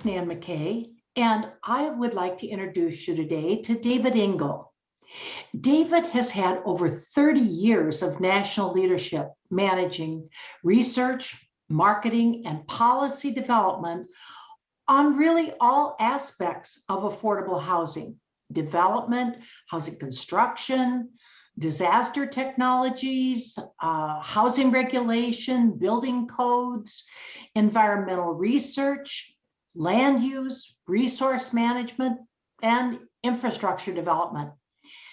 Nan McKay, and I would like to introduce you today to David Engle. David has had over 30 years of national leadership managing research, marketing, and policy development on really all aspects of affordable housing, development, housing construction, disaster technologies, housing regulation, building codes, environmental research, land use, resource management, and infrastructure development.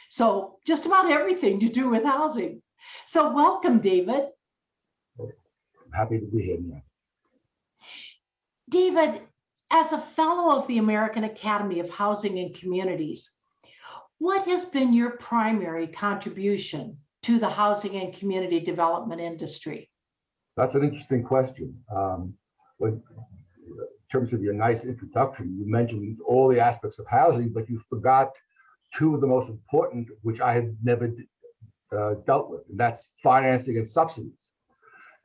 So just about everything to do with housing. So welcome, David. I'm happy to be here, Nan. David, as a fellow of the American Academy of Housing and Communities, what has been your primary contribution to the housing and community development industry? That's an interesting question. In terms of your nice introduction, you mentioned all the aspects of housing, but you forgot two of the most important, which I had never dealt with, and that's financing and subsidies,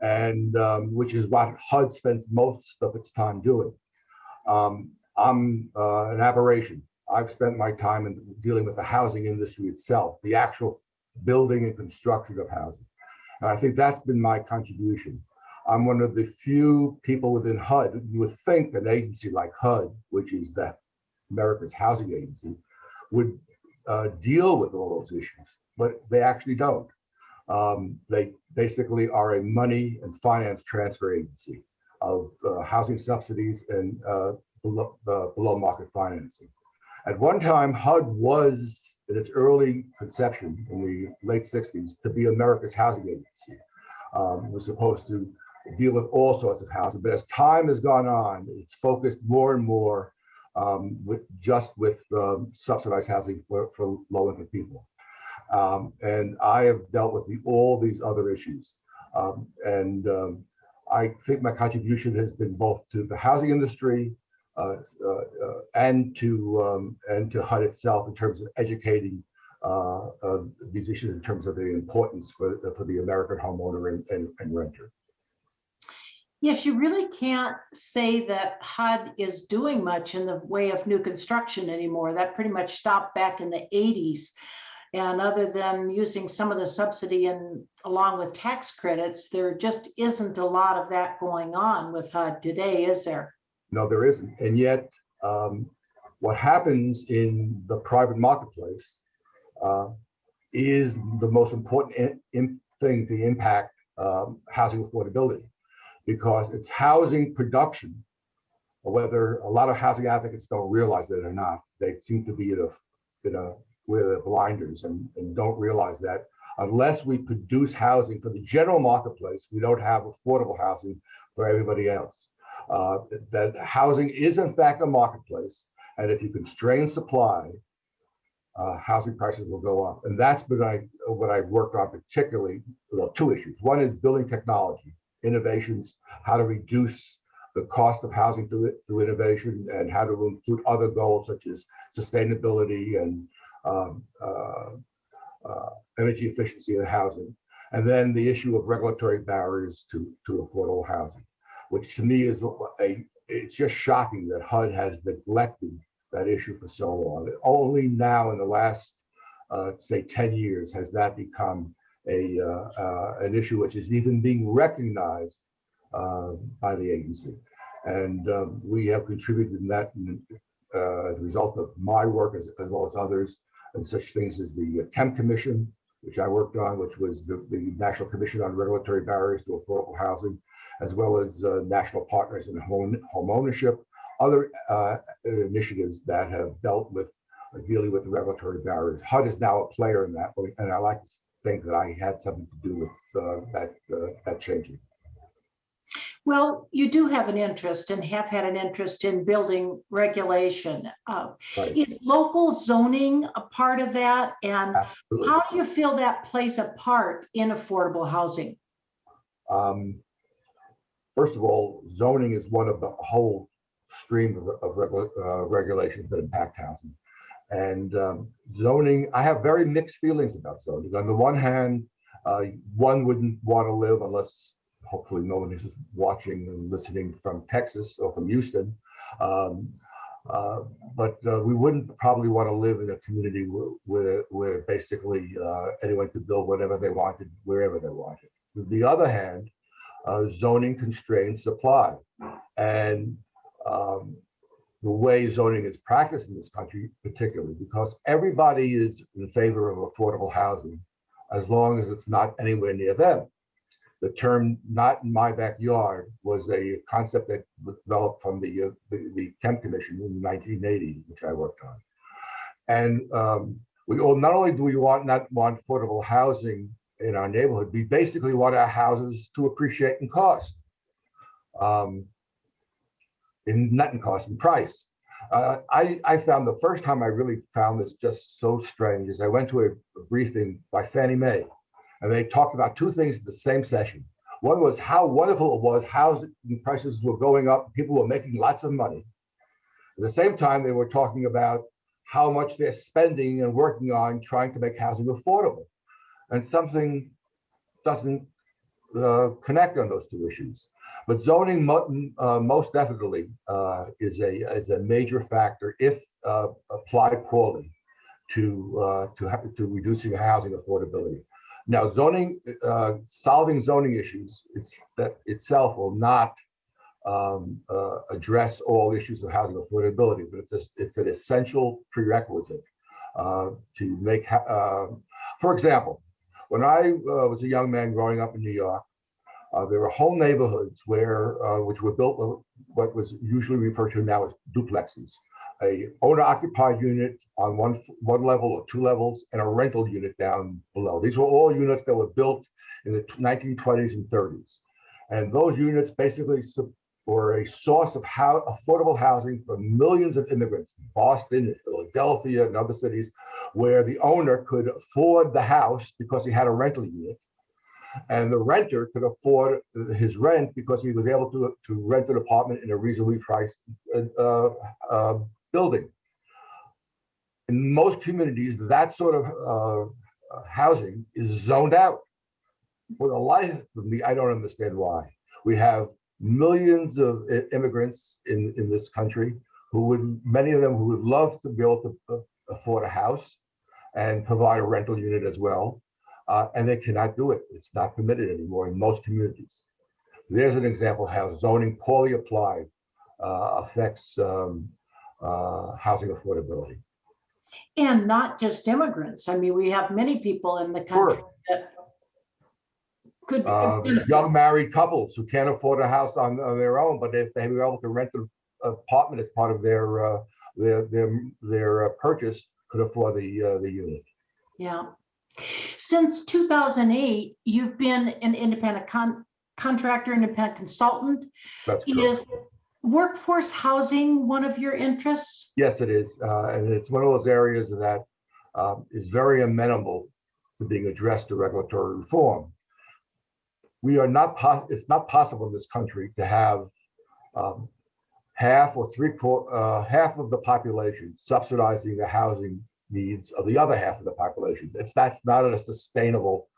and which is what HUD spends most of its time doing. I'm an aberration. I've spent my time in dealing with the housing industry itself, the actual building and construction of housing. And I think that's been my contribution. I'm one of the few people within HUD. You would think an agency like HUD, which is the America's housing agency, would deal with all those issues, but they actually don't. They basically are a money and finance transfer agency of housing subsidies and below market financing. At one time, HUD was, in its early conception in the late 60s, to be America's housing agency. It was supposed to deal with all sorts of housing, but as time has gone on, it's focused more and more with subsidized housing for low-income people. And I have dealt with all these other issues. I think my contribution has been both to the housing industry and to HUD itself in terms of educating these issues in terms of the importance for the American homeowner and renter. Yes, you really can't say that HUD is doing much in the way of new construction anymore. That pretty much stopped back in the 80s. And other than using some of the subsidy and along with tax credits, there just isn't a lot of that going on with HUD today, is there? No, there isn't. And yet, what happens in the private marketplace is the most important thing to impact housing affordability, because it's housing production, whether a lot of housing advocates don't realize that or not. They seem to be with the blinders and don't realize that unless we produce housing for the general marketplace, we don't have affordable housing for everybody else. That housing is in fact a marketplace, and if you constrain supply, housing prices will go up. And that's been what I've worked on particularly. Well, two issues. One is building technology, innovations, how to reduce the cost of housing through innovation, and how to include other goals such as sustainability and energy efficiency of the housing. And then the issue of regulatory barriers to affordable housing, which to me is it's just shocking that HUD has neglected that issue for so long. Only now in the last, say, 10 years has that become an issue which is even being recognized by the agency. And we have contributed in that as a result of my work as well as others, and such things as the Kemp Commission, which I worked on, which was the National Commission on Regulatory Barriers to Affordable Housing, as well as national partners in home ownership, other initiatives that have dealt with dealing with the regulatory barriers. HUD is now a player in that, and I like to think that I had something to do with that changing. Well, you do have an interest and have had an interest in building regulation. Right. Is local zoning a part of that? And Absolutely. how do you feel that plays a part in affordable housing? First of all, zoning is one of the whole stream of regulations that impact housing. And zoning, I have very mixed feelings about zoning. On the one hand, one wouldn't want to live, unless hopefully no one is watching and listening from Texas or from Houston, Um, but we wouldn't probably want to live in a community where basically anyone could build whatever they wanted, wherever they wanted. On the other hand, zoning constrains supply. And the way zoning is practiced in this country, particularly because everybody is in favor of affordable housing, as long as it's not anywhere near them. The term "not in my backyard" was a concept that was developed from the Kemp Commission in 1980, which I worked on. And we all, not only do we not want affordable housing in our neighborhood, we basically want our houses to appreciate in cost, not in cost, in price. I found the first time I really found this just so strange is I went to a briefing by Fannie Mae. And they talked about two things in the same session. One was how wonderful it was, housing prices were going up, people were making lots of money. At the same time, they were talking about how much they're spending and working on trying to make housing affordable. And something doesn't connect on those two issues. But zoning most definitely is a major factor if applied poorly to reducing housing affordability. Now, solving zoning issues itself will not address all issues of housing affordability, but it's an essential prerequisite to make. For example, when I was a young man growing up in New York, there were whole neighborhoods which were built with what was usually referred to now as duplexes. A owner-occupied unit on one level or two levels, and a rental unit down below. These were all units that were built in the 1920s and 30s. And those units basically were a source of affordable housing for millions of immigrants in Boston and Philadelphia and other cities, where the owner could afford the house because he had a rental unit. And the renter could afford his rent because he was able to rent an apartment in a reasonably priced building. In most communities, that sort of housing is zoned out. For the life of me, I don't understand why. We have millions of immigrants in this country many of them who would love to be able to afford a house and provide a rental unit as well. And they cannot do it. It's not permitted anymore in most communities. There's an example of how zoning poorly applied affects housing affordability. And not just immigrants. I mean, we have many people in the country that could young married couples who can't afford a house on their own, but if they were able to rent an apartment as part of their purchase, could afford the unit. Yeah. Since 2008, you've been an independent contractor, independent consultant. That's correct. Is workforce housing one of your interests? Yes, it is. And it's one of those areas that is very amenable to being addressed through regulatory reform. It's not possible in this country to have half of the population subsidizing the housing needs of the other half of the population. That's not a sustainable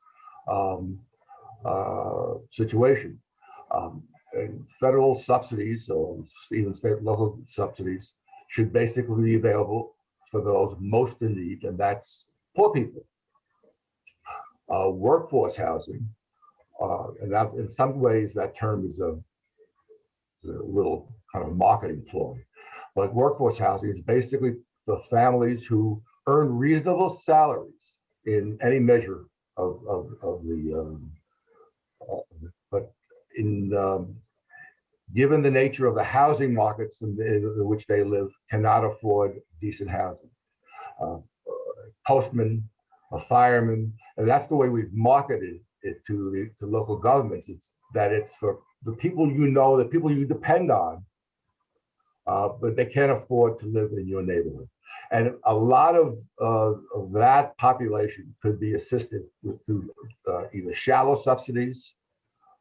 situation. And federal subsidies, or even state and local subsidies, should basically be available for those most in need, and that's poor people. Workforce housing, and that in some ways that term is a little kind of marketing ploy, but workforce housing is basically for families who earn reasonable salaries in any measure of the, but in given the nature of the housing markets in which they live, cannot afford decent housing. Postmen, a fireman, and that's the way we've marketed it to local governments. It's for the people you know, the people you depend on, but they can't afford to live in your neighborhood. And a lot of that population could be assisted through either shallow subsidies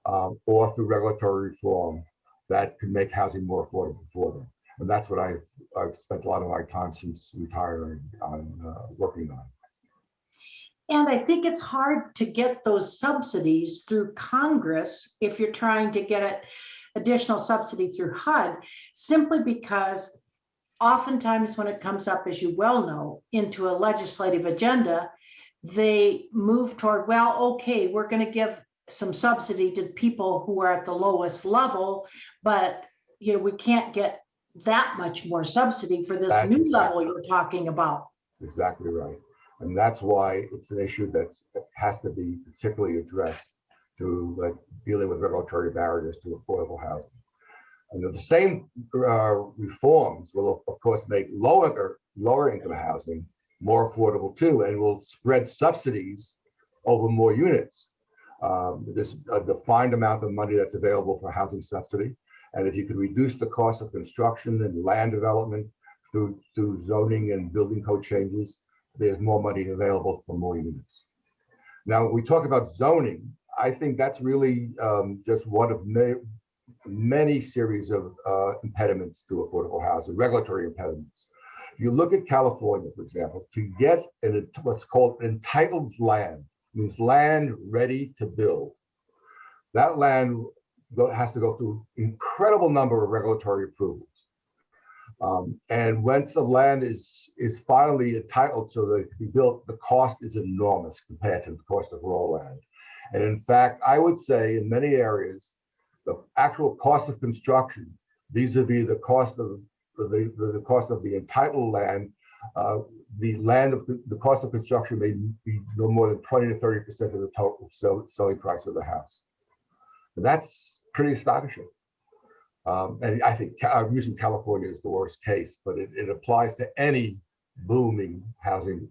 or through regulatory reform that could make housing more affordable for them. And that's what I've spent a lot of my time since retiring on working on. And I think it's hard to get those subsidies through Congress if you're trying to get it additional subsidy through HUD, simply because oftentimes when it comes up, as you well know, into a legislative agenda, they move toward, well, okay, we're going to give some subsidy to people who are at the lowest level, but we can't get that much more subsidy for this new level you're talking about. That's exactly right. And that's why it's an issue that has to be particularly addressed through dealing with regulatory barriers to affordable housing. And the same reforms will, of course, make lower income housing more affordable too, and will spread subsidies over more units. There's a defined amount of money that's available for housing subsidy. And if you can reduce the cost of construction and land development through zoning and building code changes, there's more money available for more units. Now, when we talk about zoning, I think that's really just one of many series of impediments to affordable housing, regulatory impediments. If you look at California, for example, to get what's called entitled land, means land ready to build. That land has to go through incredible number of regulatory approvals. And once the land is finally entitled so that it can be built, the cost is enormous compared to the cost of raw land. And in fact, I would say in many areas, the actual cost of construction vis-a-vis the cost of the entitled land, the cost of construction may be no more than 20 to 30% of the total selling price of the house. And that's pretty astonishing. And I think I'm using California as the worst case, but it applies to any booming housing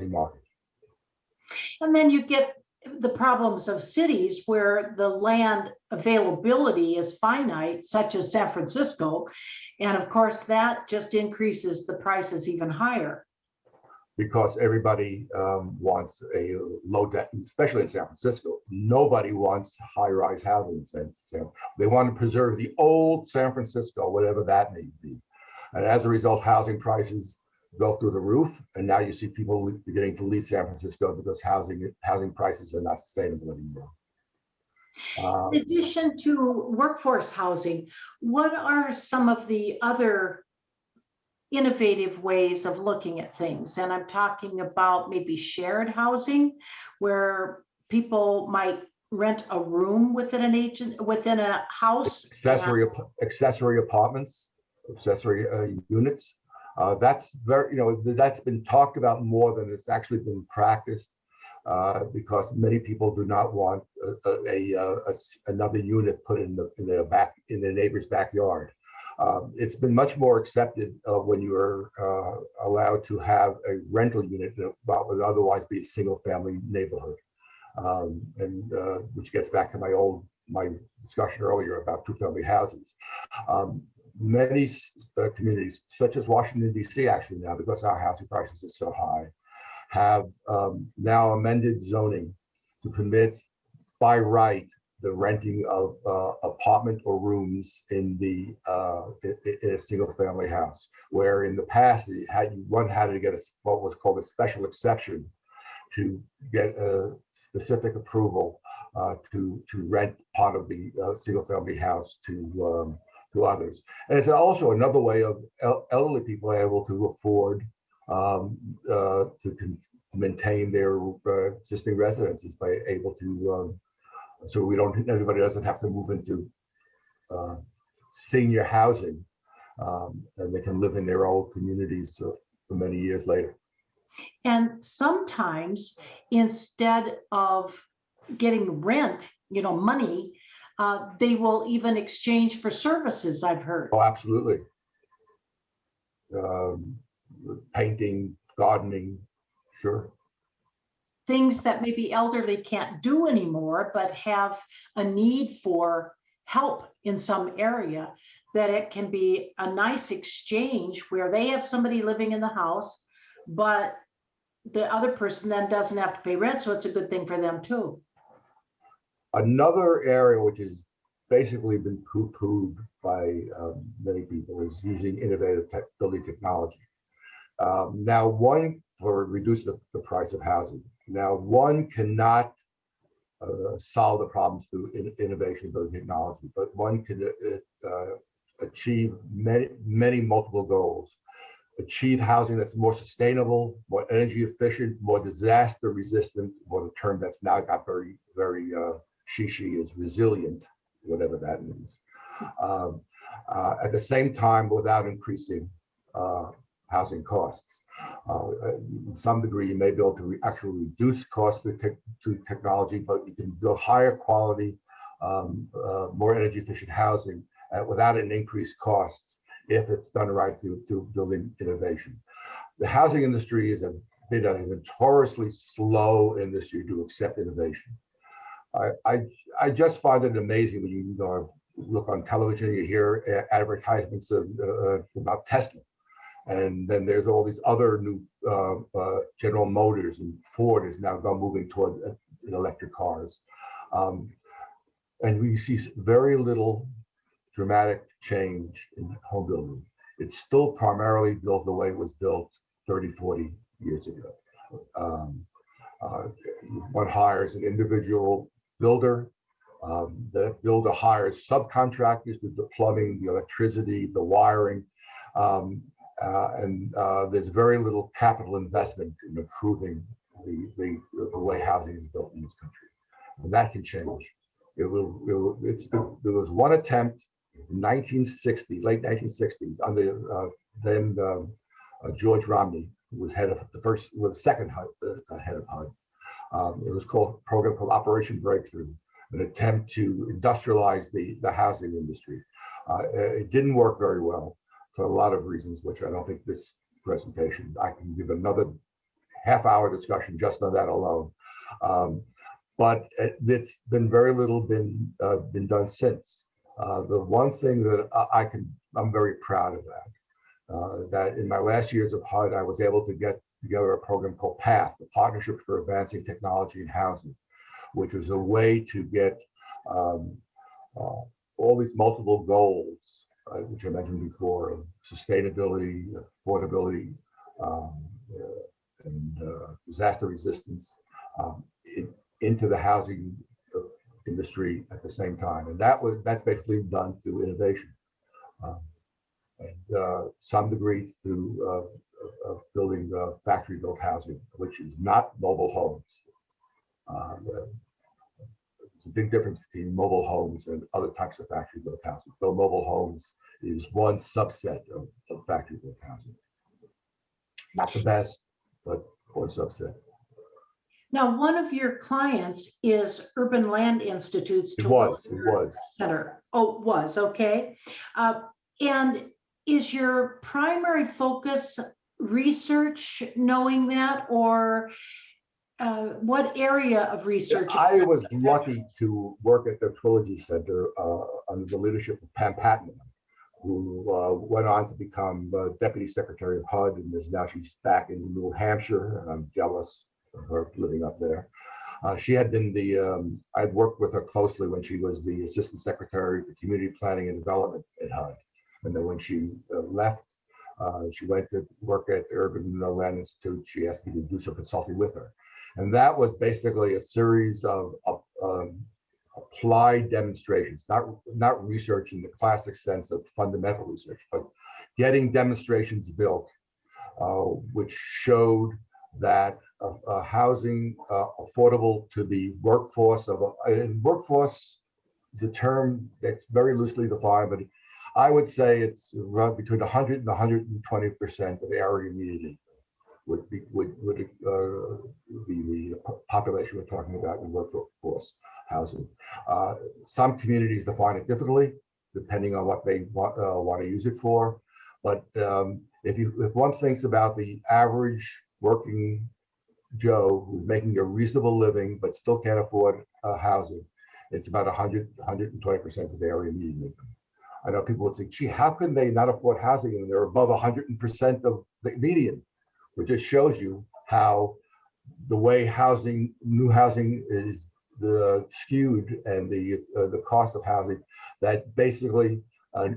market. And then you get the problems of cities where the land availability is finite, such as San Francisco. And of course, that just increases the prices even higher. Because everybody wants a low debt, especially in San Francisco. Nobody wants high-rise housing in San Francisco. They want to preserve the old San Francisco, whatever that may be. And as a result, housing prices go through the roof. And now you see people beginning to leave San Francisco because housing prices are not sustainable anymore. In addition to workforce housing, what are some of the other innovative ways of looking at things? And I'm talking about maybe shared housing, where people might rent a room within a house. Accessory apartments, accessory units. That's that's been talked about more than it's actually been practiced, because many people do not want another unit put in their neighbor's backyard. It's been much more accepted when you are allowed to have a rental unit in what would otherwise be a single-family neighborhood, which gets back to my discussion earlier about two-family houses. Many communities, such as Washington, D.C., actually now, because our housing prices are so high, have now amended zoning to permit by right the renting of apartment or rooms in a single family house, where in the past one had to get what was called a special exception to get a specific approval to rent part of the single family house to others. And it's also another way of elderly people able to afford to maintain their existing residences by able to so everybody doesn't have to move into senior housing, and they can live in their old communities for many years later. And sometimes instead of getting rent, money, they will even exchange for services, I've heard. Oh, absolutely. Painting, gardening, sure. Things that maybe elderly can't do anymore, but have a need for help in some area, that it can be a nice exchange where they have somebody living in the house, but the other person then doesn't have to pay rent. So it's a good thing for them too. Another area which has basically been poo-pooed by many people is using innovative building technology. Now, for reduce the price of housing. Now, one cannot solve the problems through innovation, through technology, but one can achieve many multiple goals. Achieve housing that's more sustainable, more energy efficient, more disaster resistant, or the term that's now got very shishi is resilient, whatever that means. At the same time, without increasing housing costs. In some degree, you may be able to actually reduce costs through technology, but you can build higher quality, more energy efficient housing without an increased costs if it's done right through building innovation. The housing industry has been a notoriously slow industry to accept innovation. I just find it amazing when you look on television, you hear advertisements about Tesla. And then there's all these other new General Motors, and Ford is now moving toward electric cars. And we see very little dramatic change in home building. It's still primarily built the way it was built 30, 40 years ago. One hires an individual builder. The builder hires subcontractors to do the plumbing, the electricity, the wiring. And there's very little capital investment in improving the way housing is built in this country. And that can change. There was one attempt in 1960, late 1960s, under then George Romney, who was second head of HUD. It was a program called Operation Breakthrough, an attempt to industrialize the housing industry. It didn't work very well for a lot of reasons, which I don't think this presentation, I can give another half-hour discussion just on that alone. But it's been very little been done since. The one thing that I'm very proud of that in my last years of HUD, I was able to get together a program called PATH, the Partnership for Advancing Technology in Housing, which was a way to get all these multiple goals, which I mentioned before, of sustainability, affordability, and disaster resistance into the housing industry at the same time. And that's basically done through innovation. And some degree through building factory-built housing, which is not mobile homes. There's a big difference between mobile homes and other types of factory-built housing. Though mobile homes is one subset of factory-built housing. Not the best, but one subset. Now, one of your clients is Urban Land Institute's It was. Center. Oh, it was, okay. And is your primary focus research, knowing that, or what area of research? I was lucky to work at the Trilogy Center under the leadership of Pam Patman, who went on to become Deputy Secretary of HUD, and she's back in New Hampshire, and I'm jealous of her living up there. She had been I'd worked with her closely when she was the Assistant Secretary for Community Planning and Development at HUD. And then when she left, she went to work at the Urban Land Institute. She asked me to do some consulting with her. And that was basically a series of applied demonstrations, not research in the classic sense of fundamental research, but getting demonstrations built, which showed that housing affordable to the workforce and workforce is a term that's very loosely defined, but I would say it's between 100 and 120% of area median would be the population we're talking about in workforce housing. Some communities define it differently, depending on what they want to use it for. But if one thinks about the average working Joe who's making a reasonable living but still can't afford housing, it's about 120% of the area median income. I know people would say, gee, how can they not afford housing and they're above 100% of the median? Which just shows you how the way new housing is skewed, and the cost of housing, that basically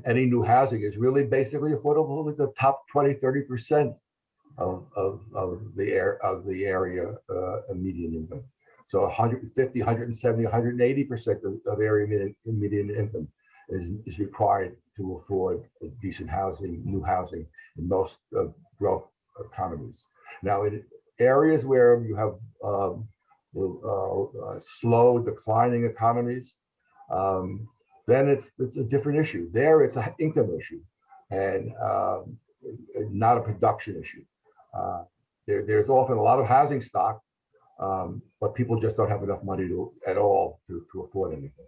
any new housing is really basically affordable with the top 20, 30% of the area median income. So 150, 170, 180% of area median income is required to afford decent housing, new housing in most growth economies. Now, in areas where you have slow declining economies, then it's a different issue. There, it's an income issue and not a production issue. There's often a lot of housing stock, but people just don't have enough money at all to afford anything.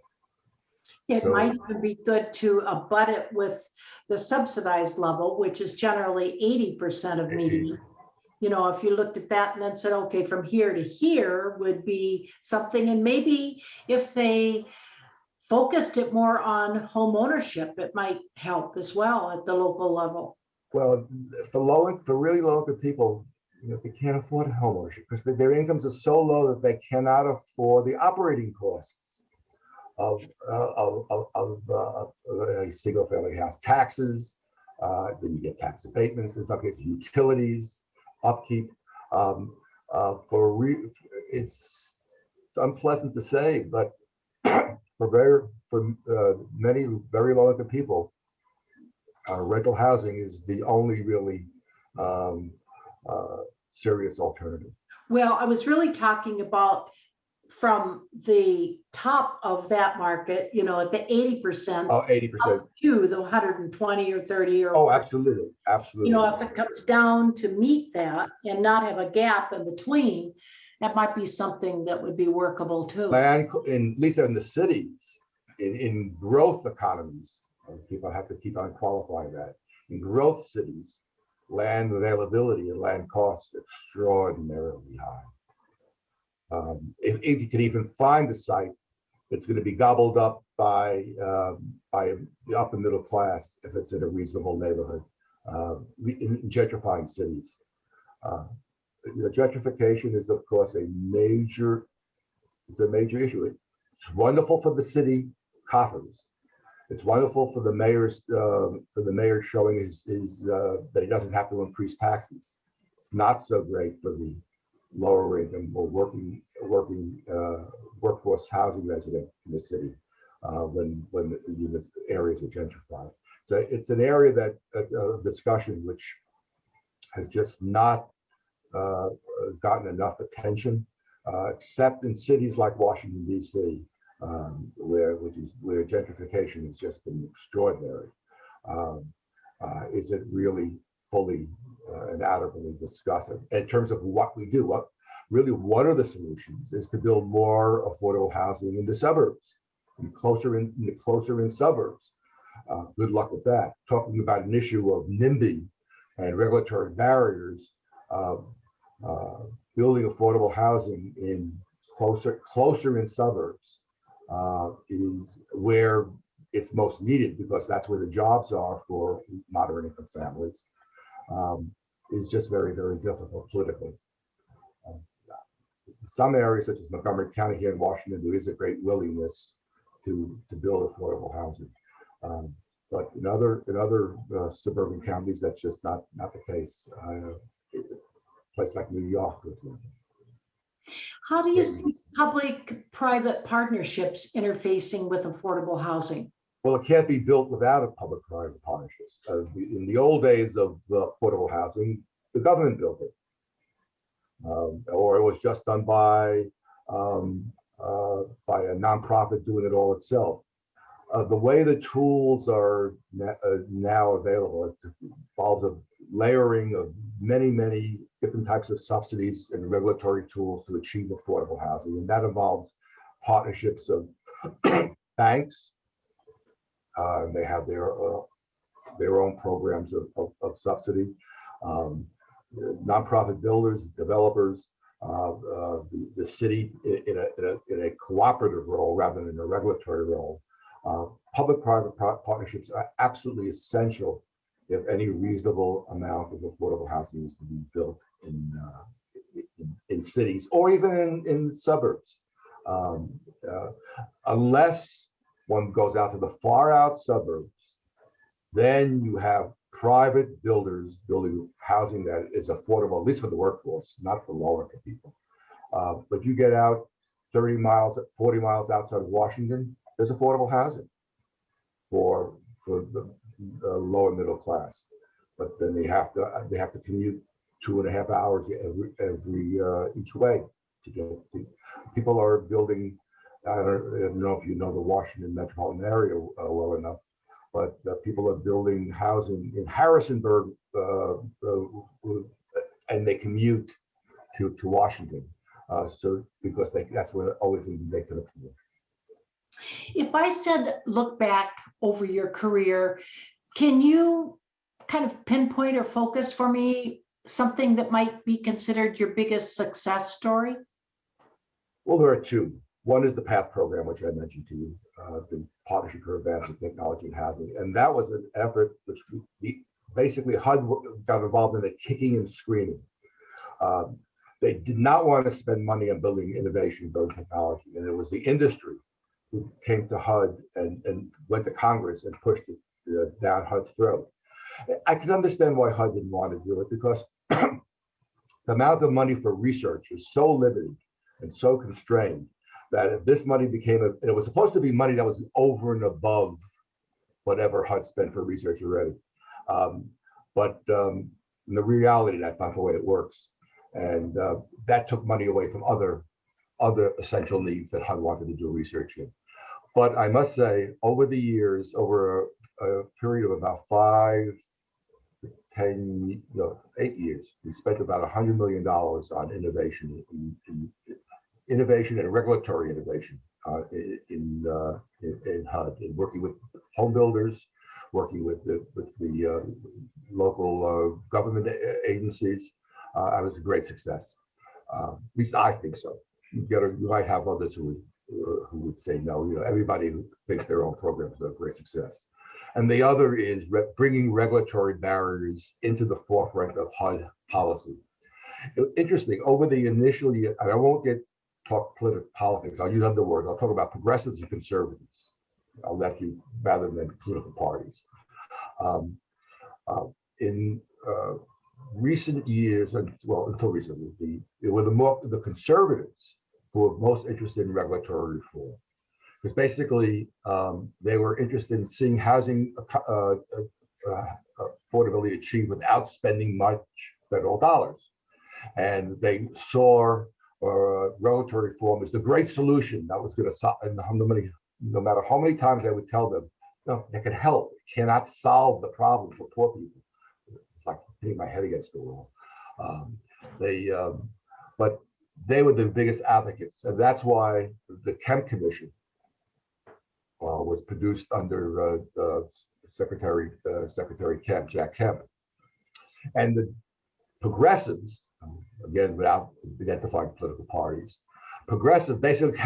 It So, might even be good to abut it with the subsidized level, which is generally 80% of median. You know, if you looked at that and then said, okay, from here to here would be something, and maybe if they focused it more on home ownership, it might help as well at the local level. well, for really low income people, you know, they can't afford home ownership because their incomes are so low that they cannot afford the operating costs of a single family house, taxes. Then you get tax abatements, in some cases, utilities, upkeep. It's unpleasant to say, but for many very low income people, rental housing is the only really serious alternative. Well, I was really talking about from the top of that market, you know, at the 80%. Oh, 80%. To the 120 or 30 or. Oh, absolutely. Absolutely. You know, if it comes down to meet that and not have a gap in between, that might be something that would be workable too. Land, at least in the cities, in growth economies, people have to keep on qualifying that. In growth cities, land availability and land costs are extraordinarily high. If you can even find a site, it's going to be gobbled up by the upper middle class if it's in a reasonable neighborhood. In gentrifying cities, the gentrification is, of course, a major issue. It's wonderful for the city coffers. It's wonderful for the mayor showing his that he doesn't have to increase taxes. It's not so great for the lower income or working workforce housing resident in the city when the areas are gentrified. So it's an area that's a discussion which has just not gotten enough attention, except in cities like Washington, D.C., where gentrification has just been extraordinary. Is it really fully and adequately discussed in terms of what we do? What are the solutions? Is to build more affordable housing in the suburbs, and closer in suburbs. Good luck with that. Talking about an issue of NIMBY and regulatory barriers, building affordable housing in closer in suburbs is where it's most needed, because that's where the jobs are for moderate income families. Is just very, very difficult politically. Some areas, such as Montgomery County here in Washington, there is a great willingness to build affordable housing. But in other suburban counties, that's just not the case. A place like New York, for example. How do you see public-private partnerships interfacing with affordable housing? Well, it can't be built without a public-private partnerships. In the old days of affordable housing, the government built it, or it was just done by a nonprofit doing it all itself. The way the tools are now available, it involves a layering of many different types of subsidies and regulatory tools to achieve affordable housing, and that involves partnerships of banks. They have their own programs of subsidy. Nonprofit builders, developers, the city in a cooperative role rather than a regulatory role. Public-private partnerships are absolutely essential if any reasonable amount of affordable housing is to be built in cities or even in suburbs. Unless one goes out to the far out suburbs, then you have private builders building housing that is affordable, at least for the workforce, not for lower income people. But you get out 30 miles, 40 miles outside of Washington, there's affordable housing for the lower middle class. But then they have to commute 2.5 hours every each way to get to. People are building. I don't know if you know the Washington metropolitan area well enough, but people are building housing in Harrisonburg, and they commute to Washington. So because that's where the only thing they can afford. If I said look back over your career, can you kind of pinpoint or focus for me something that might be considered your biggest success story? Well, there are two. One is the PATH program, which I mentioned to you, the Partnership for Advancing Technology and Housing. And that was an effort which basically HUD got involved in it, kicking and screaming. They did not want to spend money on building innovation, building technology. And it was the industry who came to HUD and went to Congress and pushed it down HUD's throat. I can understand why HUD didn't want to do it, because the amount of money for research is so limited and so constrained that if this money became and it was supposed to be money that was over and above whatever HUD spent for research already. But in the reality, that's not the way it works. And that took money away from other essential needs that HUD wanted to do research in. But I must say, over the years, over a period of about 8 years, we spent about $100 million on innovation, innovation and regulatory innovation in HUD, in working with home builders, working with the local government agencies. It was a great success. At least I think so. You might have others who would say no. Everybody who thinks their own program is a great success. And the other is bringing regulatory barriers into the forefront of HUD policy. Interesting, over the initial year, and I won't talk politics, I'll use other words, I'll talk about progressives and conservatives. I'll let you, rather than political parties. In recent years, until recently, it were the conservatives who were most interested in regulatory reform. Because basically, they were interested in seeing housing affordability achieved without spending much federal dollars. And they saw regulatory reform as the great solution that was going to solve, and no matter how many times I would tell them, no, it can help. It cannot solve the problem for poor people. It's like hitting my head against the wall. But they were the biggest advocates, and that's why the Kemp Commission was produced under Secretary Kemp, Jack Kemp, and the progressives, again without identifying political parties, progressive basically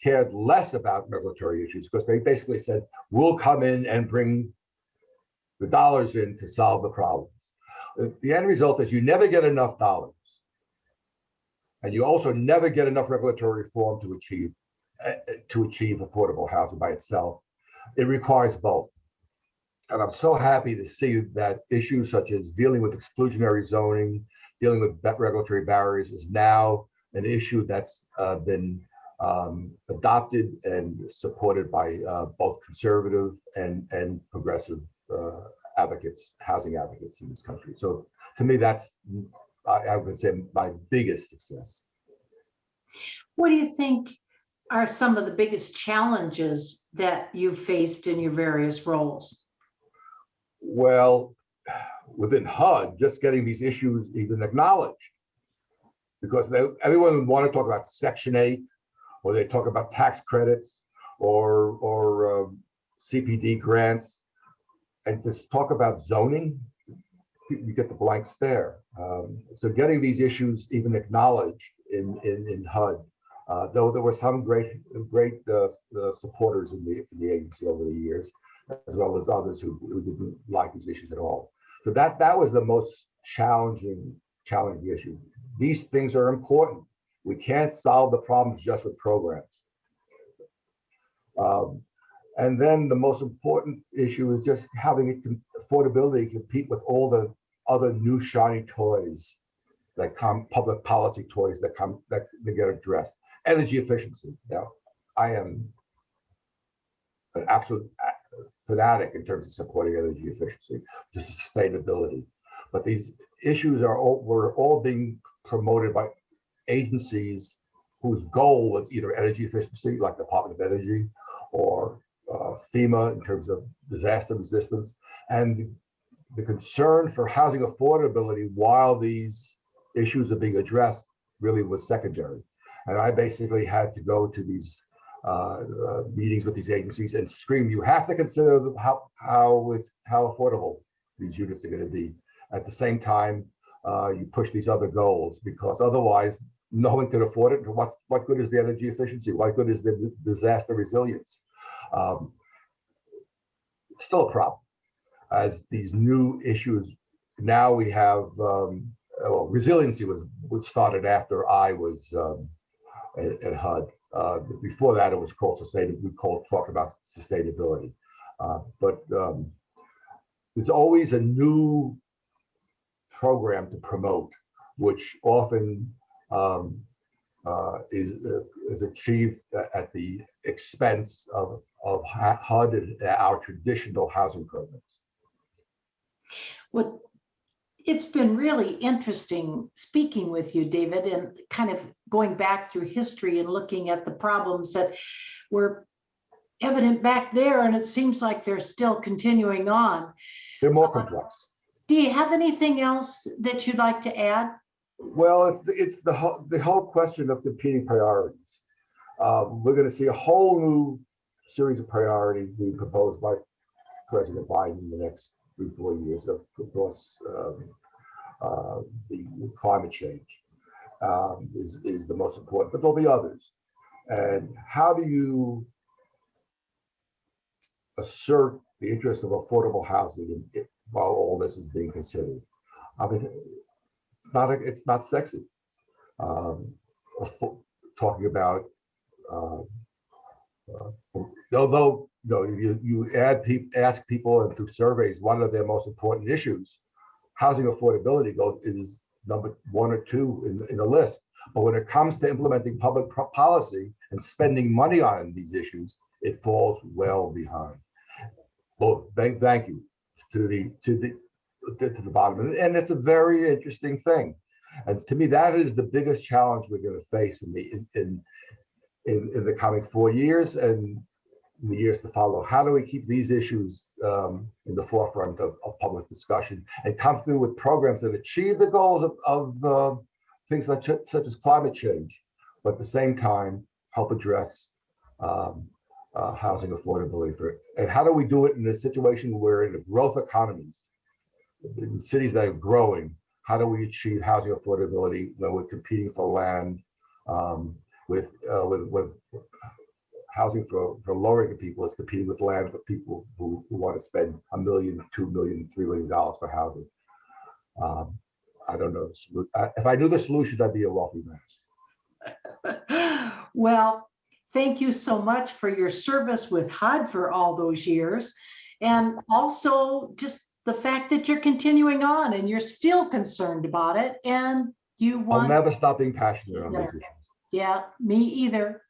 cared less about regulatory issues, because they basically said, we'll come in and bring the dollars in to solve the problems. The end result is you never get enough dollars, and you also never get enough regulatory reform to achieve affordable housing by itself. It requires both. And I'm so happy to see that issues such as dealing with exclusionary zoning, dealing with regulatory barriers is now an issue that's been adopted and supported by both conservative and progressive advocates, housing advocates in this country. So to me, that's, I would say, my biggest success. What do you think are some of the biggest challenges that you've faced in your various roles? Well, within HUD, just getting these issues even acknowledged, because everyone would want to talk about Section 8, or they talk about tax credits, or CPD grants, and just talk about zoning, you get the blank stare. So getting these issues even acknowledged in HUD, though there were some great supporters in the agency over the years, as well as others who didn't like these issues at all. So that was the most challenging issue. These things are important. We can't solve the problems just with programs. And then the most important issue is just having affordability compete with all the other new shiny toys that come, public policy toys that get addressed. Energy efficiency. Now, I am an absolute fanatic in terms of supporting energy efficiency, just sustainability. But these issues were all being promoted by agencies whose goal was either energy efficiency, like the Department of Energy, or FEMA in terms of disaster resistance, and the concern for housing affordability while these issues are being addressed really was secondary. And I basically had to go to these meetings with these agencies and scream, you have to consider how affordable these units are going to be. At the same time, you push these other goals, because otherwise no one can afford it. What good is the energy efficiency? What good is the disaster resilience? It's still a problem, as these new issues. Now we have resiliency was started after I was at HUD. Before that, it was called talked about sustainability. But there's always a new program to promote, which often is achieved at the expense of HUD and our traditional housing programs. Well, it's been really interesting speaking with you, David, and kind of going back through history and looking at the problems that were evident back there, and it seems like they're still continuing on. They're more complex. Do you have anything else that you'd like to add? Well, it's the whole question of competing priorities. We're going to see a whole new series of priorities being proposed by President Biden in the next 3-4 years, of course. The climate change is the most important, but there'll be others. And how do you assert the interest of affordable housing while all this is being considered? I mean, it's not sexy. Talking about although you ask people, and through surveys, one of their most important issues, housing affordability is number 1 or 2 in the list. But when it comes to implementing public policy and spending money on these issues, it falls well behind. Well, thank you to the bottom, and it's a very interesting thing. And to me, that is the biggest challenge we're going to face in the coming 4 years and in the years to follow. How do we keep these issues in the forefront of public discussion and come through with programs that achieve the goals of things such as climate change, but at the same time help address housing affordability and how do we do it in a situation where in the growth economies, in cities that are growing, how do we achieve housing affordability when we're competing for land with housing for lower income people is competing with land for people who want to spend $1 million, $2 million, $3 million for housing. I don't know. If I knew the solution, I'd be a wealthy man. Well, thank you so much for your service with HUD for all those years. And also just the fact that you're continuing on and you're still concerned about it. And you want— I'll never stop being passionate on these issues. Yeah, me either.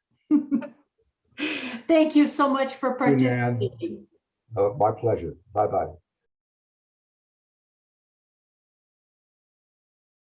Thank you so much for participating. My pleasure. Bye-bye.